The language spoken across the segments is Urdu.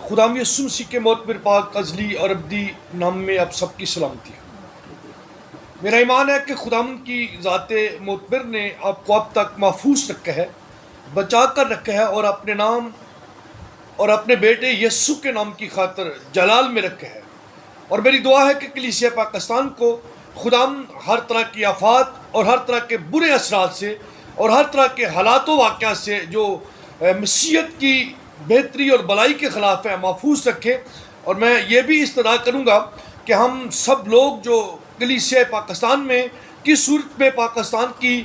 خداوند یسوع مسیح کے معتبر پاک ازلی اور ابدی نام میں آپ سب کی سلامتی ہے۔ میرا ایمان ہے کہ خداوند کی ذات معتبر نے آپ کو اب تک محفوظ رکھا ہے، بچا کر رکھا ہے، اور اپنے نام اور اپنے بیٹے یسوع کے نام کی خاطر جلال میں رکھا ہے۔ اور میری دعا ہے کہ کلیسیا پاکستان کو خداوند ہر طرح کی آفات اور ہر طرح کے برے اثرات سے اور ہر طرح کے حالات و واقعات سے جو مسیحیت کی بہتری اور بلائی کے خلاف ہے محفوظ رکھے۔ اور میں یہ بھی استدعا کروں گا کہ ہم سب لوگ جو کلیسیا پاکستان میں کس صورت میں پاکستان کی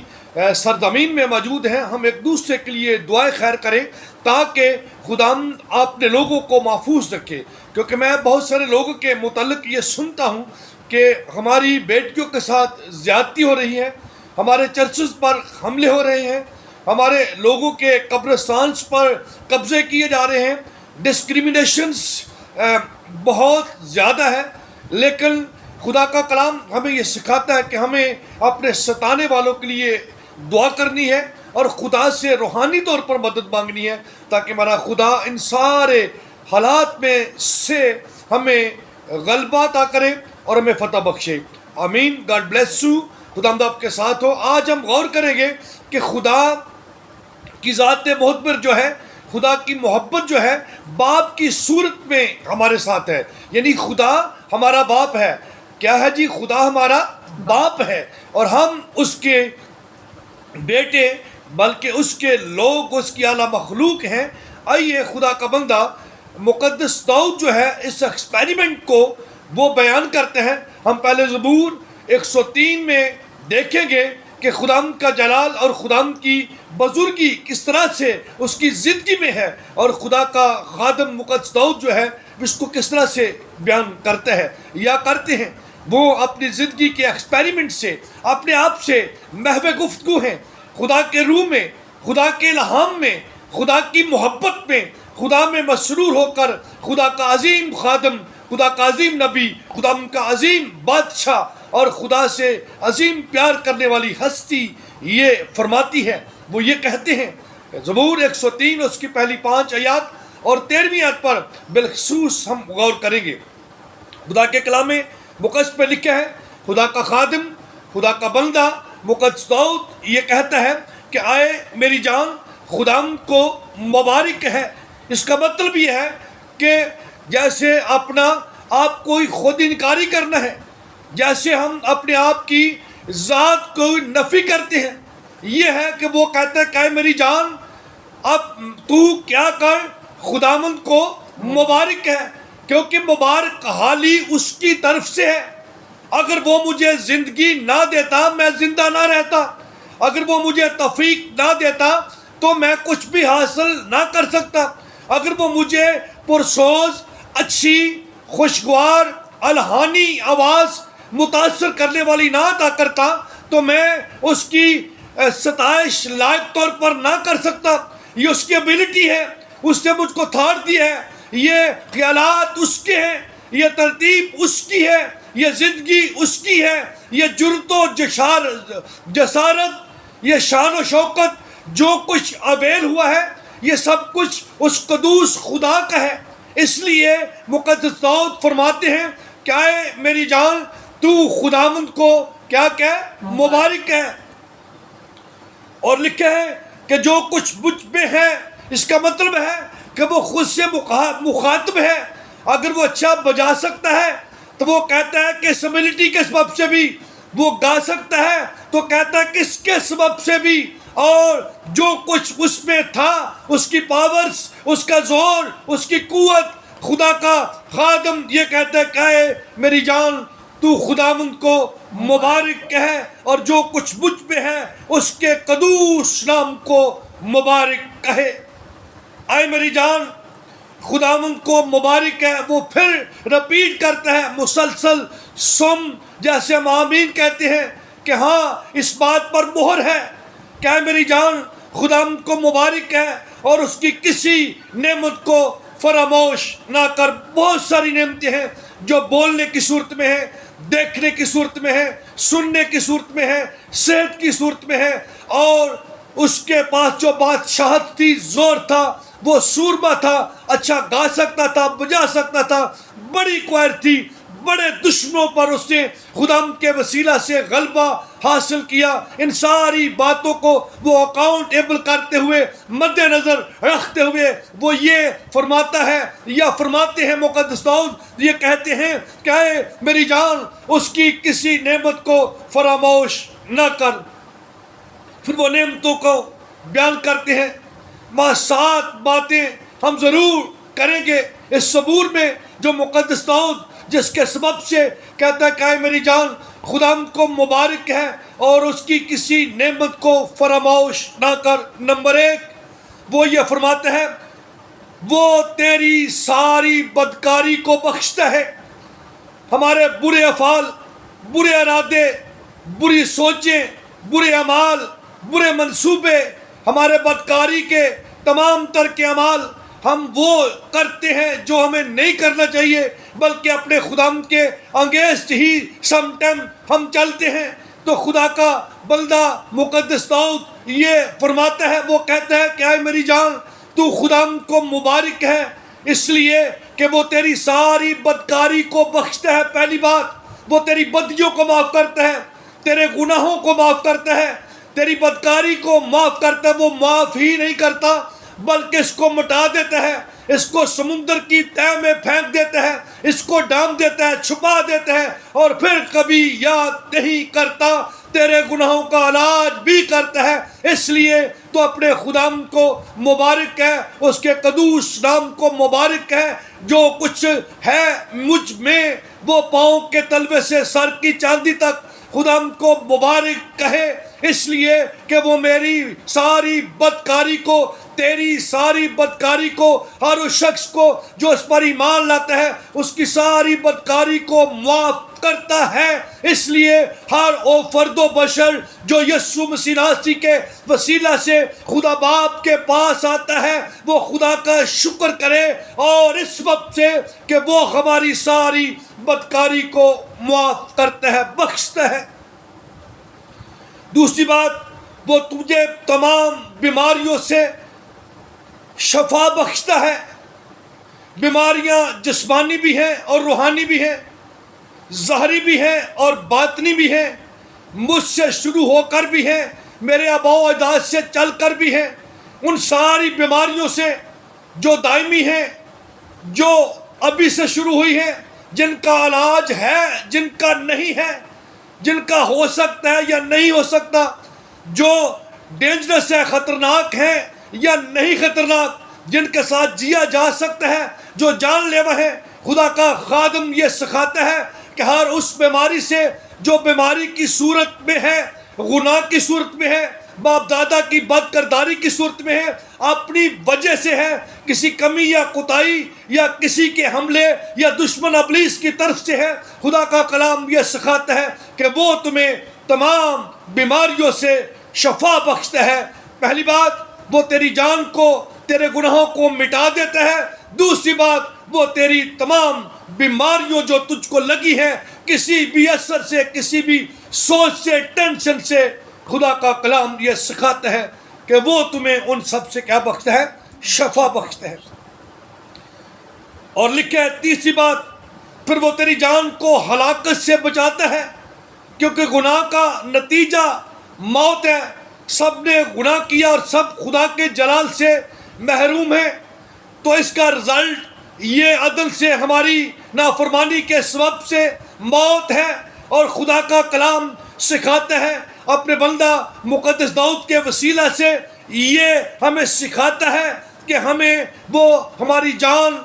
سرزمین میں موجود ہیں، ہم ایک دوسرے کے لیے دعائیں خیر کریں تاکہ خداوند اپنے لوگوں کو محفوظ رکھے۔ کیونکہ میں بہت سارے لوگوں کے متعلق یہ سنتا ہوں کہ ہماری بیٹیوں کے ساتھ زیادتی ہو رہی ہے، ہمارے چرچز پر حملے ہو رہے ہیں، ہمارے لوگوں کے قبرستان پر قبضے کیے جا رہے ہیں، ڈسکریمنیشنز بہت زیادہ ہے۔ لیکن خدا کا کلام ہمیں یہ سکھاتا ہے کہ ہمیں اپنے ستانے والوں کے لیے دعا کرنی ہے اور خدا سے روحانی طور پر مدد مانگنی ہے تاکہ ہمارا خدا ان سارے حالات میں سے ہمیں غلبہ عطا کرے اور ہمیں فتح بخشے۔ آمین۔ God bless you. خدا آپ کے ساتھ ہو۔ آج ہم غور کریں گے کہ خدا کی ذات معتبر جو ہے، خدا کی محبت جو ہے باپ کی صورت میں ہمارے ساتھ ہے، یعنی خدا ہمارا باپ ہے۔ کیا ہے جی؟ خدا ہمارا باپ ہے اور ہم اس کے بیٹے بلکہ اس کے لوگ، اس کی اعلیٰ مخلوق ہیں۔ آئیے خدا کا بندہ مقدس داؤد جو ہے اس ایکسپیریمنٹ کو وہ بیان کرتے ہیں۔ ہم پہلے زبور 103 میں دیکھیں گے کہ خداوند کا جلال اور خداوند کی بزرگی کس طرح سے اس کی زندگی میں ہے، اور خدا کا خادم مقدس داؤد جو ہے اس کو کس طرح سے بیان کرتا ہے یا کرتے ہیں۔ وہ اپنی زندگی کے ایکسپیریمنٹ سے اپنے آپ سے محو گفتگو ہیں، خدا کے روح میں، خدا کے الہام میں، خدا کی محبت میں، خدا میں مسرور ہو کر خدا کا عظیم خادم، خدا کا عظیم نبی، خدا کا عظیم بادشاہ اور خدا سے عظیم پیار کرنے والی ہستی یہ فرماتی ہے۔ وہ یہ کہتے ہیں، زبور 103 اس کی پہلی 5 آیات اور 13ویں آیت پر بالخصوص ہم غور کریں گے۔ خدا کے کلام مقدس میں لکھا ہے، خدا کا خادم، خدا کا بندہ مقدس داؤد یہ کہتا ہے کہ آئے میری جان خداوند کو مبارک ہے۔ اس کا مطلب یہ ہے کہ جیسے اپنا آپ کوئی خود انکاری کرنا ہے، جیسے ہم اپنے آپ کی ذات کو نفی کرتے ہیں، یہ ہے کہ وہ کہتا ہے کہ اے میری جان اب تو کیا کر، خداوند کو مبارک ہے، کیونکہ مبارک حالی اس کی طرف سے ہے۔ اگر وہ مجھے زندگی نہ دیتا میں زندہ نہ رہتا، اگر وہ مجھے توفیق نہ دیتا تو میں کچھ بھی حاصل نہ کر سکتا، اگر وہ مجھے پرسوز، اچھی، خوشگوار، الہانی آواز متاثر کرنے والی نہ عطا کرتا تو میں اس کی ستائش لائق طور پر نہ کر سکتا۔ یہ اس کی ابیلٹی ہے، اس نے مجھ کو تھاٹ دی ہے، یہ خیالات اس کے ہیں، یہ ترتیب اس کی ہے، یہ زندگی اس کی ہے، یہ جرت و جسارت، یہ شان و شوکت جو کچھ اویل ہوا ہے یہ سب کچھ اس قدوس خدا کا ہے۔ اس لیے مقدس داؤد فرماتے ہیں کہ اے میری جان تو خداوند کو کیا کہ مبارک ہے، اور لکھا ہے کہ جو کچھ مجھ میں ہے، اس کا مطلب ہے کہ وہ خود سے مخاطب ہے۔ اگر وہ اچھا بجا سکتا ہے تو وہ کہتا ہے کہ سبیلٹی کے سبب سے بھی وہ گا سکتا ہے، تو کہتا ہے کہ اس کے سبب سے بھی، اور جو کچھ اس میں تھا، اس کی پاورز، اس کا زور، اس کی قوت، خدا کا خادم یہ کہتا ہے کہ اے میری جان تو خداوند کو مبارک کہے، اور جو کچھ مجھ میں ہے اس کے قدوس نام کو مبارک کہے۔ اے میری جان خداوند کو مبارک ہے۔ وہ پھر رپیٹ کرتا ہے مسلسل، سم جیسے ہم آمین کہتے ہیں کہ ہاں اس بات پر مہر ہے کہ اے میری جان خداوند کو مبارک ہے اور اس کی کسی نعمت کو فراموش نہ کر۔ بہت ساری نعمتیں ہیں جو بولنے کی صورت میں ہیں، دیکھنے کی صورت میں ہے، سننے کی صورت میں ہے، صحت کی صورت میں ہے، اور اس کے پاس جو بادشاہت تھی، زور تھا، وہ سورما تھا، اچھا گا سکتا تھا، بجا سکتا تھا، بڑی کوائر تھی، بڑے دشمنوں پر اس نے خداوند کے وسیلہ سے غلبہ حاصل کیا۔ ان ساری باتوں کو وہ اکاؤنٹیبل کرتے ہوئے، مد نظر رکھتے ہوئے وہ یہ فرماتا ہے یا فرماتے ہیں مقدس داؤد، یہ کہتے ہیں کہ اے میری جان اس کی کسی نعمت کو فراموش نہ کر۔ پھر وہ نعمتوں کو بیان کرتے ہیں۔ 7 باتیں ہم ضرور کریں گے اس صبور میں جو مقدس داؤد جس کے سبب سے کہتا ہے کہ اے میری جان خداوند کو مبارک ہے اور اس کی کسی نعمت کو فراموش نہ کر۔ نمبر 1 وہ یہ فرماتا ہے وہ تیری ساری بدکاری کو بخشتا ہے۔ ہمارے برے افعال، برے ارادے، بری سوچیں، برے اعمال، برے منصوبے، ہمارے بدکاری کے تمام تر کے اعمال ہم وہ کرتے ہیں جو ہمیں نہیں کرنا چاہیے، بلکہ اپنے خداوند کے انگیسٹ ہی سم ٹائم ہم چلتے ہیں۔ تو خدا کا بندہ مقدس داؤد یہ فرماتا ہے، وہ کہتا ہے کہ اے میری جان تو خداوند کو مبارک ہے اس لیے کہ وہ تیری ساری بدکاری کو بخشتا ہے۔ پہلی بات، وہ تیری بدیوں کو معاف کرتا ہے، تیرے گناہوں کو معاف کرتا ہے، تیری بدکاری کو معاف کرتا ہے۔ وہ معاف ہی نہیں کرتا بلکہ اس کو مٹا دیتا ہے، اس کو سمندر کی تہہ میں پھینک دیتا ہے، اس کو ڈانپ دیتا ہے، چھپا دیتا ہے، اور پھر کبھی یاد نہیں کرتا، تیرے گناہوں کا علاج بھی کرتا ہے۔ اس لیے تو اپنے خداوند کو مبارک ہے، اس کے قدوس نام کو مبارک ہے۔ جو کچھ ہے مجھ میں وہ پاؤں کے تلوے سے سر کی چاندی تک خداوند کو مبارک کہے، اس لیے کہ وہ میری ساری بدکاری کو، تیری ساری بدکاری کو، ہر اس شخص کو جو اس پر ایمان لاتا ہے اس کی ساری بدکاری کو معاف کرتا ہے۔ اس لیے ہر وہ فرد و بشر جو یسوع مسیح ناصری کے وسیلہ سے خدا باپ کے پاس آتا ہے وہ خدا کا شکر کرے، اور اس وقت سے کہ وہ ہماری ساری بدکاری کو معاف کرتا ہے، بخشتا ہے۔ دوسری بات، وہ تجھے تمام بیماریوں سے شفا بخشتا ہے۔ بیماریاں جسمانی بھی ہیں اور روحانی بھی ہیں، ظاہری بھی ہیں اور باطنی بھی ہیں، مجھ سے شروع ہو کر بھی ہیں، میرے آباء و اجداد سے چل کر بھی ہیں۔ ان ساری بیماریوں سے جو دائمی ہیں، جو ابھی سے شروع ہوئی ہیں، جن کا علاج ہے، جن کا نہیں ہے، جن کا ہو سکتا ہے یا نہیں ہو سکتا، جو ڈینجرس ہے، خطرناک ہیں یا نہیں خطرناک، جن کے ساتھ جیا جا سکتا ہے، جو جان لیوا ہے۔ خدا کا خادم یہ سکھاتا ہے کہ ہر اس بیماری سے جو بیماری کی صورت میں ہے، گناہ کی صورت میں ہے، باپ دادا کی بد کرداری کی صورت میں ہے، اپنی وجہ سے ہے، کسی کمی یا کوتاہی یا کسی کے حملے یا دشمن ابلیس کی طرف سے ہے، خدا کا کلام یہ سکھاتا ہے کہ وہ تمہیں تمام بیماریوں سے شفا بخشتا ہے۔ پہلی بات، وہ تیری جان کو، تیرے گناہوں کو مٹا دیتا ہے۔ دوسری بات، وہ تیری تمام بیماریوں جو تجھ کو لگی ہیں، کسی بھی اثر سے، کسی بھی سوچ سے، ٹینشن سے، خدا کا کلام یہ سکھاتا ہے کہ وہ تمہیں ان سب سے کیا بخشتا ہے؟ شفا بخشتا ہے۔ اور لکھا ہے تیسری بات، پھر وہ تیری جان کو ہلاکت سے بچاتا ہے، کیونکہ گناہ کا نتیجہ موت ہے۔ سب نے گناہ کیا اور سب خدا کے جلال سے محروم ہیں، تو اس کا رزلٹ یہ عدل سے ہماری نافرمانی کے سبب سے موت ہے۔ اور خدا کا کلام سکھاتا ہے اپنے بندہ مقدس داؤد کے وسیلہ سے، یہ ہمیں سکھاتا ہے کہ ہمیں وہ ہماری جان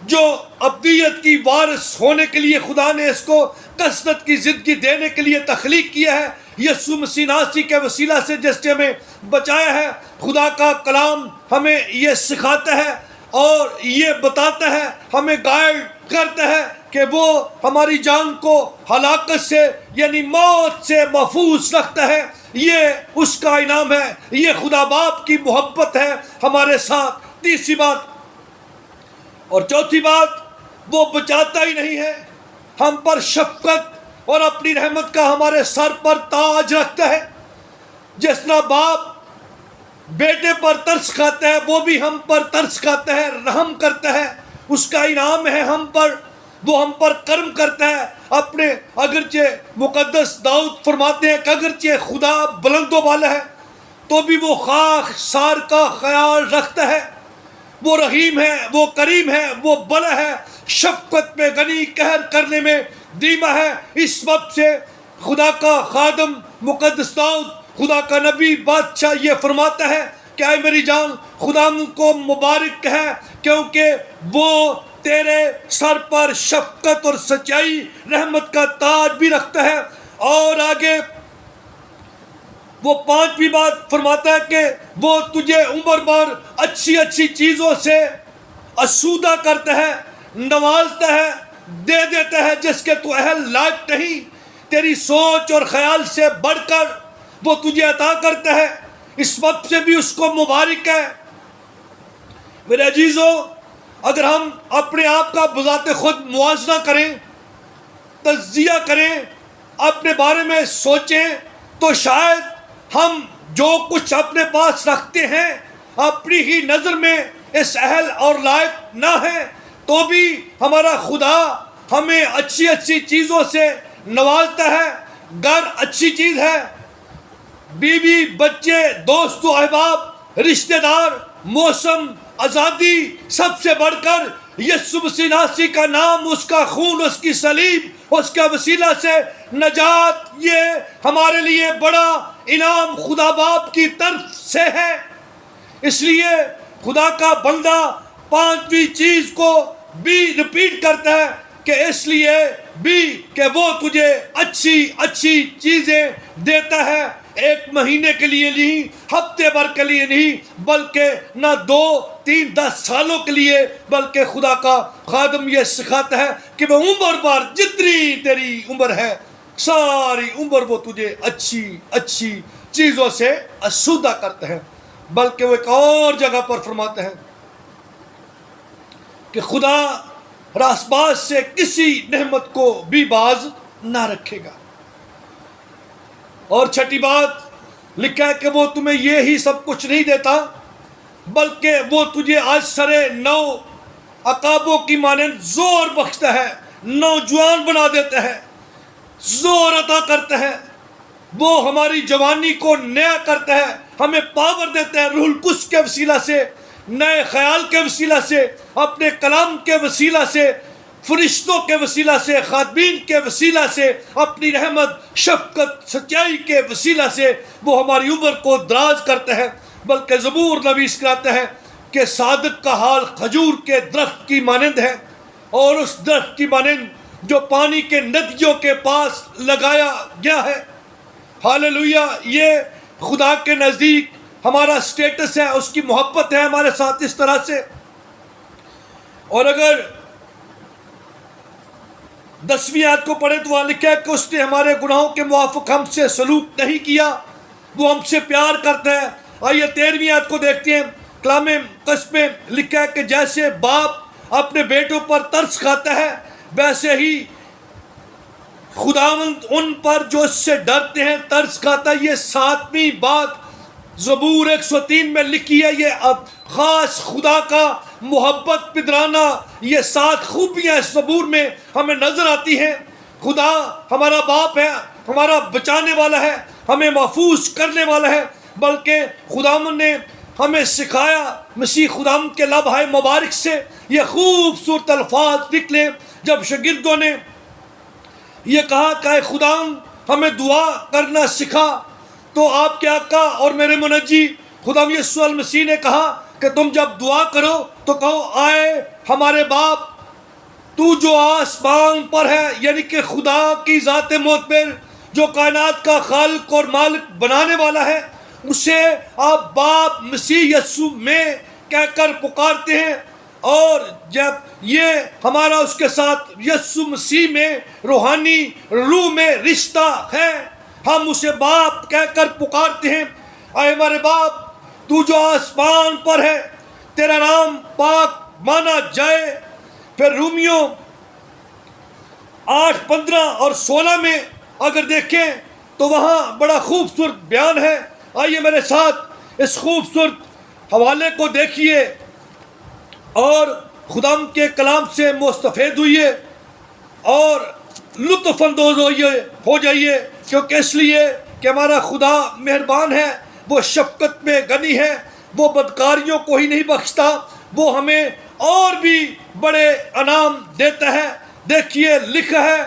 جو ابدیت کی وارث ہونے کے لیے خدا نے اس کو کثرت کی زندگی دینے کے لیے تخلیق کیا ہے، یسوع مسیح ناصری کے وسیلہ سے جس نے ہمیں بچایا ہے۔ خدا کا کلام ہمیں یہ سکھاتا ہے اور یہ بتاتا ہے، ہمیں گائیڈ کرتا ہے کہ وہ ہماری جان کو ہلاکت سے یعنی موت سے محفوظ رکھتا ہے۔ یہ اس کا انعام ہے، یہ خدا باپ کی محبت ہے ہمارے ساتھ۔ تیسری بات اور چوتھی بات، وہ بچاتا ہی نہیں ہے، ہم پر شفقت اور اپنی رحمت کا ہمارے سر پر تاج رکھتا ہے۔ جس طرح باپ بیٹے پر ترس کھاتا ہے وہ بھی ہم پر ترس کھاتا ہے، رحم کرتا ہے، اس کا انعام ہے ہم پر، وہ ہم پر کرم کرتا ہے اپنے۔ اگرچہ مقدس داؤد فرماتے ہیں کہ اگرچہ خدا بلند و بالا ہے تو بھی وہ خاک سار کا خیال رکھتا ہے، وہ رحیم ہے، وہ کریم ہے، وہ بلا ہے، شفقت میں غنی، قہر کرنے میں دھیما ہے۔ اس وقت سے خدا کا خادم مقدس داؤد، خدا کا نبی بادشاہ یہ فرماتا ہے کہ اے میری جان، خدا کو مبارک ہے کیونکہ وہ تیرے سر پر شفقت اور سچائی رحمت کا تاج بھی رکھتا ہے۔ اور آگے وہ پانچویں بات فرماتا ہے کہ وہ تجھے عمر بھر اچھی اچھی چیزوں سے آسودہ کرتا ہے، نوازتا ہے، دے دیتا ہے جس کے تو اہل لائق نہیں، تیری سوچ اور خیال سے بڑھ کر وہ تجھے عطا کرتا ہے۔ اس وقت سے بھی اس کو مبارک ہے۔ میرے عزیزو، اگر ہم اپنے آپ کا بذات خود موازنہ کریں، تجزیہ کریں، اپنے بارے میں سوچیں، تو شاید ہم جو کچھ اپنے پاس رکھتے ہیں اپنی ہی نظر میں اس اہل اور لائق نہ ہے، تو بھی ہمارا خدا ہمیں اچھی اچھی چیزوں سے نوازتا ہے۔ گھر اچھی چیز ہے، بیوی، بچے، دوست و احباب، رشتہ دار، موسم، آزادی، سب سے بڑھ کر یسوع مسیح ناصری کا نام، اس کا خون، اس کی صلیب، اس کا وسیلہ سے نجات، یہ ہمارے لیے بڑا انعام خدا باپ کی طرف سے ہے۔ اس لیے خدا کا بندہ پانچویں چیز کو بھی ریپیٹ کرتا ہے کہ اس لیے بھی کہ وہ تجھے اچھی اچھی چیزیں دیتا ہے، ایک مہینے کے لیے نہیں، ہفتے بھر کے لیے نہیں، بلکہ نہ 2، 3، 10 سالوں کے لیے، بلکہ خدا کا خادم یہ سکھاتا ہے کہ وہ عمر بھر جتنی تیری عمر ہے ساری عمر وہ تجھے اچھی اچھی چیزوں سے آسودہ کرتا ہے۔ بلکہ وہ ایک اور جگہ پر فرماتا ہے کہ خدا راست باز سے کسی نعمت کو بھی باز نہ رکھے گا۔ اور چھٹی بات لکھا ہے کہ وہ تمہیں یہ ہی سب کچھ نہیں دیتا، بلکہ وہ تجھے آج سرے نو عقابوں کی مانند زور بخشتا ہے، نوجوان بنا دیتا ہے، زور عطا کرتا ہے، وہ ہماری جوانی کو نیا کرتا ہے، ہمیں پاور دیتا ہے روح القدس کے وسیلہ سے، نئے خیال کے وسیلہ سے، اپنے کلام کے وسیلہ سے، فرشتوں کے وسیلہ سے، خادمین کے وسیلہ سے، اپنی رحمت، شفقت، سچائی کے وسیلہ سے وہ ہماری عمر کو دراز کرتا ہے۔ بلکہ زبور نویس کراتا ہے کہ صادق کا حال کھجور کے درخت کی مانند ہے، اور اس درخت کی مانند جو پانی کے ندیوں کے پاس لگایا گیا ہے۔ ہاللویا! یہ خدا کے نزدیک ہمارا سٹیٹس ہے، اس کی محبت ہے ہمارے ساتھ اس طرح سے۔ اور اگر 10ویں آیت کو پڑھیں تو وہاں لکھا ہے کہ اس نے ہمارے گناہوں کے موافق ہم سے سلوک نہیں کیا، وہ ہم سے پیار کرتا ہے۔ آئیے 13ویں آیت کو دیکھتے ہیں۔ کلام مقدس میں لکھا ہے کہ جیسے باپ اپنے بیٹوں پر ترس کھاتا ہے، ویسے ہی خداوند ان پر جو اس سے ڈرتے ہیں ترس کھاتا ہے۔ یہ 7ویں بات زبور 103 میں لکھی ہے۔ یہ اب خاص خدا کا محبت پدرانہ، یہ 7 خوبیاں اس زبور میں ہمیں نظر آتی ہیں۔ خدا ہمارا باپ ہے، ہمارا بچانے والا ہے، ہمیں محفوظ کرنے والا ہے۔ بلکہ خداوند نے ہمیں سکھایا، مسیح خداوند کے لبھائے مبارک سے یہ خوبصورت الفاظ نکلے جب شاگردوں نے یہ کہا کہ اے خداوند ہمیں دعا کرنا سکھا، تو آپ کے آقا اور میرے منجی خداوند یسوع المسیح نے کہا کہ تم جب دعا کرو تو کہو آئے ہمارے باپ تو جو آسمان پر ہے، یعنی کہ خدا کی ذات معتبر جو کائنات کا خالق اور مالک بنانے والا ہے، اسے آپ باپ مسیح یسوع میں کہہ کر پکارتے ہیں۔ اور جب یہ ہمارا اس کے ساتھ یسوع مسیح میں روحانی روح میں رشتہ ہے، ہم اسے باپ کہہ کر پکارتے ہیں۔ اے ہمارے باپ تو جو آسمان پر ہے، تیرا نام پاک مانا جائے۔ پھر رومیوں 8:15 اور 16 میں اگر دیکھیں تو وہاں بڑا خوبصورت بیان ہے۔ آئیے میرے ساتھ اس خوبصورت حوالے کو دیکھیے اور خداوند کے کلام سے مستفید ہوئیے اور لطف اندوز ہو جائیے، کیونکہ اس لیے کہ ہمارا خدا مہربان ہے، وہ شفقت میں غنی ہے، وہ بدکاریوں کو ہی نہیں بخشتا، وہ ہمیں اور بھی بڑے انعام دیتا ہے۔ دیکھیے لکھا ہے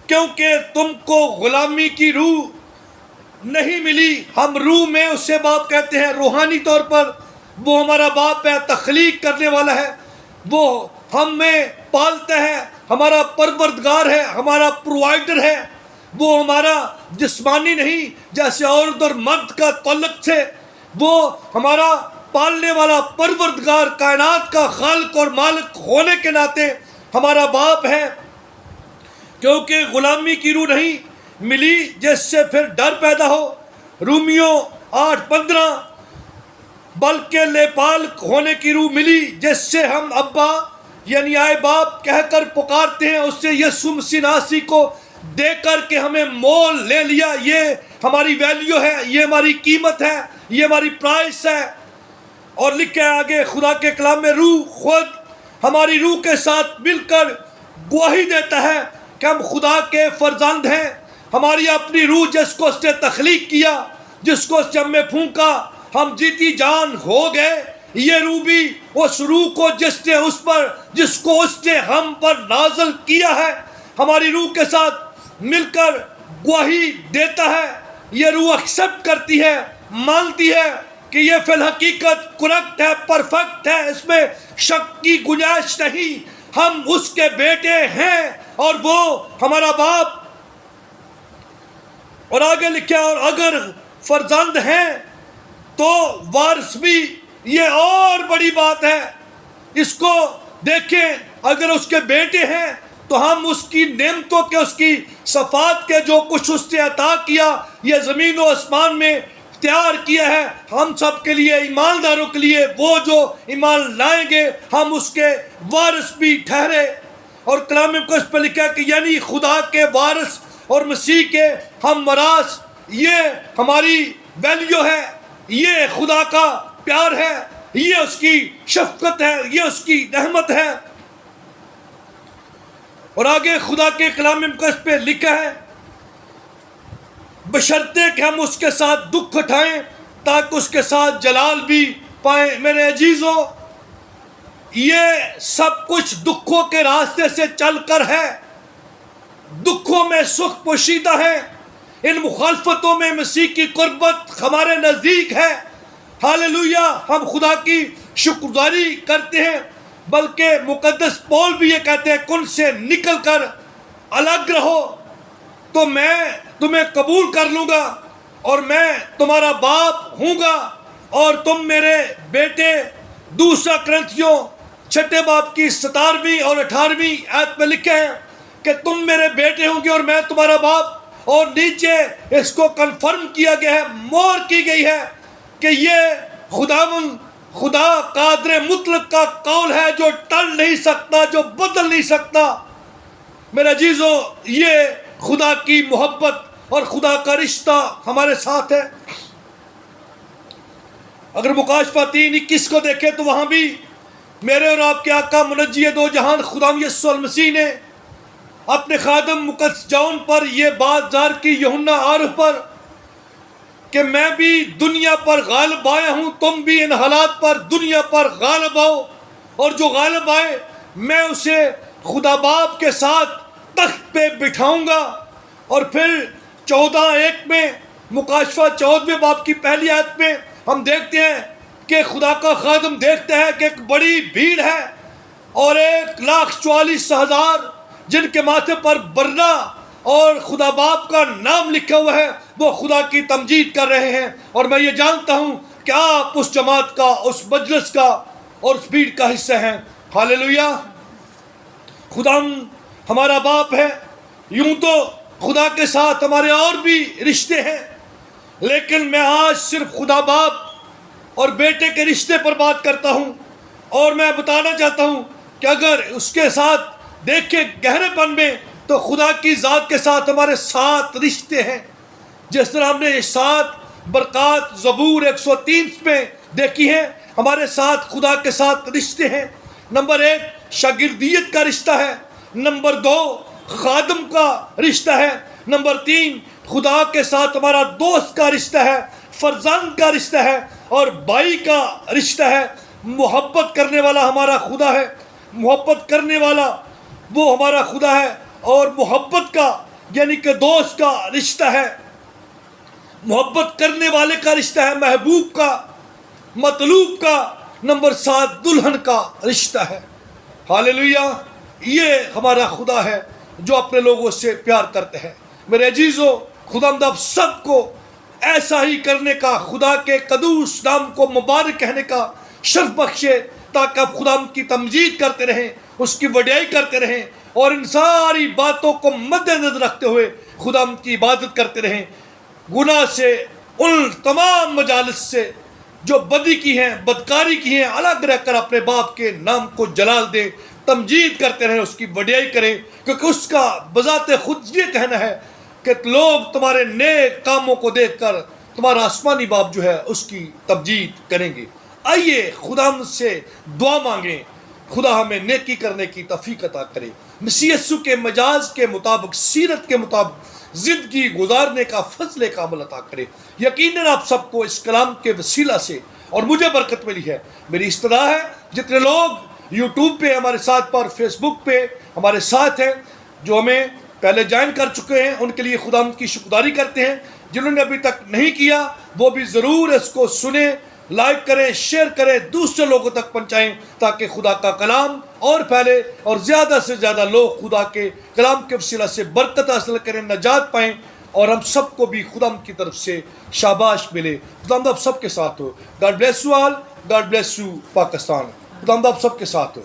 کیونکہ تم کو غلامی کی روح نہیں ملی، ہم روح میں اسے باپ کہتے ہیں، روحانی طور پر وہ ہمارا باپ ہے، تخلیق کرنے والا ہے، وہ ہمیں پالتا ہے، ہمارا پروردگار ہے، ہمارا پرووائڈر ہے، وہ ہمارا جسمانی نہیں جیسے عورت اور مرد کا تعلق سے، وہ ہمارا پالنے والا پروردگار، کائنات کا خالق اور مالک ہونے کے ناطے ہمارا باپ ہے۔ کیونکہ غلامی کی روح نہیں ملی جس سے پھر ڈر پیدا ہو، رومیوں 8:15، بلکہ لیپال ہونے کی روح ملی جس سے ہم ابا یعنی آئے باپ کہہ کر پکارتے ہیں، اس سے یسوع مسیح ناصری کو دے کر کے ہمیں مول لے لیا۔ یہ ہماری ویلیو ہے، یہ ہماری قیمت ہے، یہ ہماری پرائس ہے۔ اور لکھا ہے آگے خدا کے کلام میں، روح خود ہماری روح کے ساتھ مل کر گواہی دیتا ہے کہ ہم خدا کے فرزند ہیں۔ ہماری اپنی روح جس کو اس نے تخلیق کیا، جس کو اس جب میں پھونکا ہم جیتی جان ہو گئے، یہ روح بھی اس روح کو جس کو اس نے ہم پر نازل کیا ہے، ہماری روح کے ساتھ مل کر گواہی دیتا ہے۔ یہ روح ایکسپٹ کرتی ہے، مانتی ہے کہ یہ فی الحقیقت کریکٹ ہے، پرفیکٹ ہے، اس میں شک کی گنجائش نہیں، ہم اس کے بیٹے ہیں اور وہ ہمارا باپ۔ اور آگے لکھا، اور اگر فرزند ہیں تو وارث بھی، یہ اور بڑی بات ہے۔ اس کو دیکھیں، اگر اس کے بیٹے ہیں تو ہم اس کی نعمتوں کے، اس کی صفات کے جو کچھ اس نے عطا کیا، یہ زمین و آسمان میں اختیار کیا ہے ہم سب کے لیے، ایمانداروں کے لیے، وہ جو ایمان لائیں گے ہم اس کے وارث بھی ٹھہرے۔ اور کلام مقدس پہ لکھا ہے کہ یعنی خدا کے وارث اور مسیح کے ہم وراث، یہ ہماری ویلیو ہے، یہ خدا کا پیار ہے، یہ اس کی شفقت ہے، یہ اس کی رحمت ہے۔ اور آگے خدا کے کلام مقدس پہ لکھا ہے، بشرطے کہ ہم اس کے ساتھ دکھ اٹھائیں تاکہ اس کے ساتھ جلال بھی پائیں۔ میرے عزیزو، یہ سب کچھ دکھوں کے راستے سے چل کر ہے، دکھوں میں سکھ پوشیدہ ہے، ان مخالفتوں میں مسیح کی قربت ہمارے نزدیک ہے۔ ہاللویا، ہم خدا کی شکرداری کرتے ہیں، بلکہ مقدس پول بھی یہ کہتے ہیں، کن سے نکل کر الگ رہو تو میں تمہیں قبول کر لوں گا اور میں تمہارا باپ ہوں گا اور تم میرے بیٹے۔ دوسرا کرنتھیوں 6 باب کی 17ویں اور 18ویں آیت میں لکھے ہیں کہ تم میرے بیٹے ہوں گے اور میں تمہارا باپ۔ اور نیچے اس کو کنفرم کیا گیا ہے، مور کی گئی ہے کہ یہ خدا قادر مطلق کا قول ہے جو ٹل نہیں سکتا، جو بدل نہیں سکتا۔ میرے عزیزو، یہ خدا کی محبت اور خدا کا رشتہ ہمارے ساتھ ہے۔ اگر مکاشفہ 3:21 کو دیکھیں تو وہاں بھی میرے اور آپ کے آقا منجی دو جہان خدا یسوع المسیح نے اپنے خادم مقدس جون پر یہ بات ظاہر کی، یوحنا 8 پر، کہ میں بھی دنیا پر غالب آیا ہوں، تم بھی ان حالات پر دنیا پر غالب آؤ، اور جو غالب آئے میں اسے خدا باپ کے ساتھ تخت پہ بٹھاؤں گا۔ اور پھر 14:1 میں مکاشفہ 14 باب کی پہلی آیت میں ہم دیکھتے ہیں کہ خدا کا خادم دیکھتا ہے کہ ایک بڑی بھیڑ ہے اور 1,44,000 جن کے ماتھے پر برنا اور خدا باپ کا نام لکھا ہوا ہے، وہ خدا کی تمجید کر رہے ہیں۔ اور میں یہ جانتا ہوں کہ آپ اس جماعت کا، اس مجلس کا اور اس بھیڑ کا حصہ ہیں۔ ہاللویا، خدا ہمارا باپ ہے۔ یوں تو خدا کے ساتھ ہمارے اور بھی رشتے ہیں، لیکن میں آج صرف خدا باپ اور بیٹے کے رشتے پر بات کرتا ہوں، اور میں بتانا چاہتا ہوں کہ اگر اس کے ساتھ دیکھیں گہرے پن میں تو خدا کی ذات کے ساتھ ہمارے 7 رشتے ہیں۔ جس طرح ہم نے 7 برکات زبور 103 میں دیکھی ہیں. ہمارے ساتھ خدا کے ساتھ رشتے ہیں. نمبر 1 شاگردیت کا رشتہ ہے. نمبر 2 خادم کا رشتہ ہے. نمبر 3 خدا کے ساتھ ہمارا دوست کا رشتہ ہے, فرزند کا رشتہ ہے, اور بھائی کا رشتہ ہے. محبت کرنے والا ہمارا خدا ہے. محبت کرنے والا وہ ہمارا خدا ہے. اور محبت کا یعنی کہ دوست کا رشتہ ہے. محبت کرنے والے کا رشتہ ہے محبوب کا, مطلوب کا. نمبر 7 دلہن کا رشتہ ہے. ہاللیلویا. یہ ہمارا خدا ہے جو اپنے لوگوں سے پیار کرتے ہیں. میرے عزیزو, خداوند آپ سب کو ایسا ہی کرنے کا, خدا کے قدوس نام کو مبارک کہنے کا شرف بخشے, تاکہ آپ خداوند کی تمجید کرتے رہیں, اس کی وڈیائی کرتے رہیں, اور ان ساری باتوں کو مد نظر رکھتے ہوئے خداوند کی عبادت کرتے رہیں. گناہ سے, ان تمام مجالس سے جو بدی کی ہیں, بدکاری کی ہیں, الگ رہ کر اپنے باپ کے نام کو جلال دیں, تمجید کرتے رہیں, اس کی وڈیائی کریں, کیونکہ اس کا بذات خود یہ کہنا ہے کہ لوگ تمہارے نیک کاموں کو دیکھ کر تمہارا آسمانی باپ جو ہے اس کی تمجید کریں گے. آئیے خدا سے دعا مانگیں, خدا ہمیں نیکی کرنے کی توفیق عطا کرے. مسیح یسوع کے مجاز کے مطابق, سیرت کے مطابق زندگی گزارنے کا فضل کا عمل عطا کرے. یقیناً آپ سب کو اس کلام کے وسیلہ سے اور مجھے برکت ملی ہے. میری استدعا ہے جتنے لوگ یوٹیوب پہ ہمارے ساتھ پر, فیس بک پہ ہمارے ساتھ ہیں, جو ہمیں پہلے جوائن کر چکے ہیں, ان کے لیے خدا ان کی شکرداری کرتے ہیں. جنہوں نے ابھی تک نہیں کیا وہ بھی ضرور اس کو سنیں, لائک کریں, شیئر کریں, دوسرے لوگوں تک پہنچائیں, تاکہ خدا کا کلام اور پھیلے اور زیادہ سے زیادہ لوگ خدا کے کلام کے وسیلہ سے برکت حاصل کریں, نجات پائیں, اور ہم سب کو بھی خدا کی طرف سے شاباش ملے. خدا آپ سب کے ساتھ ہو. God bless you all. God bless you Pakistan. خدا آپ سب کے ساتھ ہو.